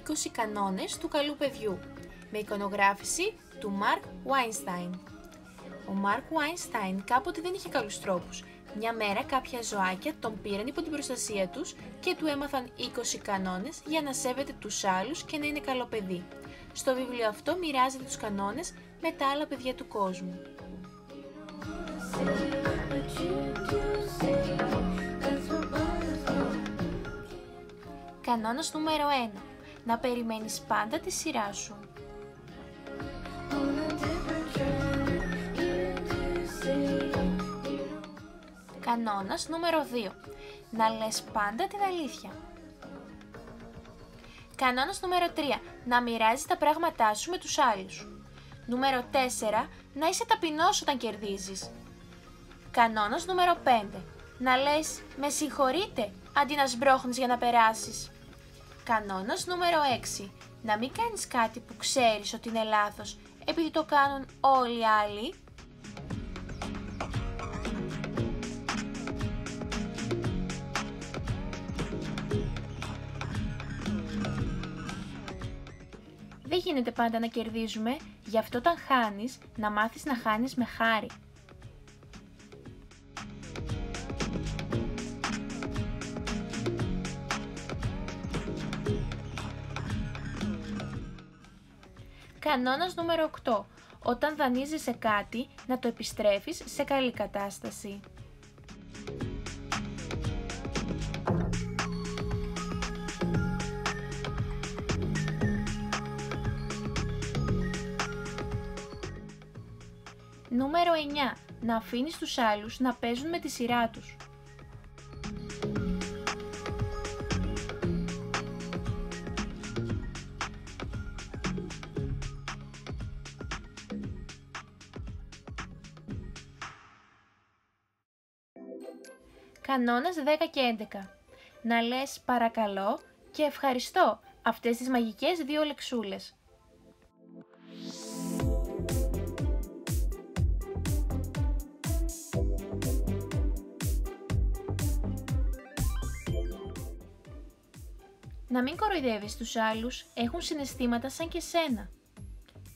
20 κανόνες του καλού παιδιού, με εικονογράφηση του Μαρκ Βάινστάιν. Ο Μαρκ Βάινστάιν κάποτε δεν είχε καλούς τρόπους. Μια μέρα κάποια ζωάκια τον πήραν υπό την προστασία τους και του έμαθαν 20 κανόνες για να σέβεται τους άλλους και να είναι καλό παιδί. Στο βιβλίο αυτό μοιράζεται τους κανόνες με τα άλλα παιδιά του κόσμου. Κανόνας νούμερο 1. Να περιμένεις πάντα τη σειρά σου. Κανόνας νούμερο 2. Να λες πάντα την αλήθεια. Κανόνας νούμερο 3. Να μοιράζεις τα πράγματά σου με τους άλλους. Νούμερο 4. Να είσαι ταπεινός όταν κερδίζεις. Κανόνας νούμερο 5. Να λες «με συγχωρείτε» αντί να σμπρώχνεις για να περάσεις. Κανόνας νούμερο 6. Να μην κάνεις κάτι που ξέρεις ότι είναι λάθος επειδή το κάνουν όλοι οι άλλοι. Δεν γίνεται πάντα να κερδίζουμε, γι' αυτό όταν χάνεις, να μάθεις να χάνεις με χάρη. Κανόνας νούμερο 8. Όταν δανείζεσαι κάτι, να το επιστρέφεις σε καλή κατάσταση. Νούμερο 9. Να αφήνεις τους άλλους να παίζουν με τη σειρά τους. Κανόνας 10 και 11. Να λες παρακαλώ και ευχαριστώ αυτές τις μαγικές 2 λεξούλες. Να μην κοροϊδεύεις τους άλλους, έχουν συναισθήματα σαν και σένα.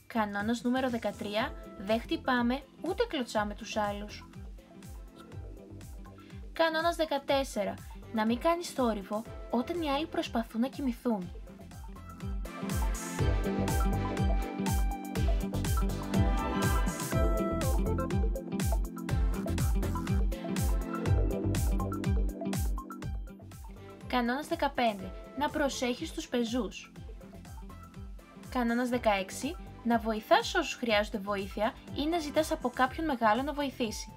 Κανόνας νούμερο 13. Δεν χτυπάμε ούτε κλωτσάμε τους άλλους. Κανόνας 14. Να μην κάνεις θόρυβο όταν οι άλλοι προσπαθούν να κοιμηθούν. Κανόνας 15. Να προσέχεις τους πεζούς. Κανόνας 16. Να βοηθάς όσους χρειάζονται βοήθεια ή να ζητάς από κάποιον μεγάλο να βοηθήσει.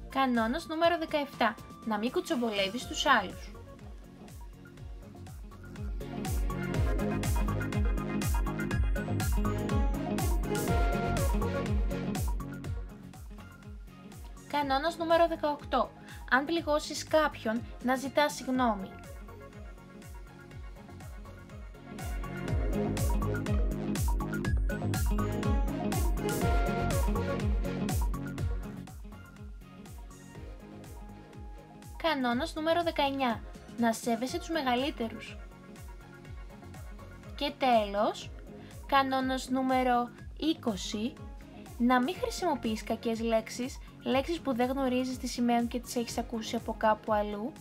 Κανόνας νούμερο 17. Να μην κουτσομπολεύεις τους άλλους. Κανόνας νούμερο 18. Αν πληγώσεις κάποιον, να ζητάς συγγνώμη. Κανόνας νούμερο 19. Να σέβεσαι τους μεγαλύτερους. Και τέλος, κανόνας νούμερο 20. Να μην χρησιμοποιείς κακές λέξεις που δεν γνωρίζεις τι σημαίνουν και τις έχεις ακούσει από κάπου αλλού.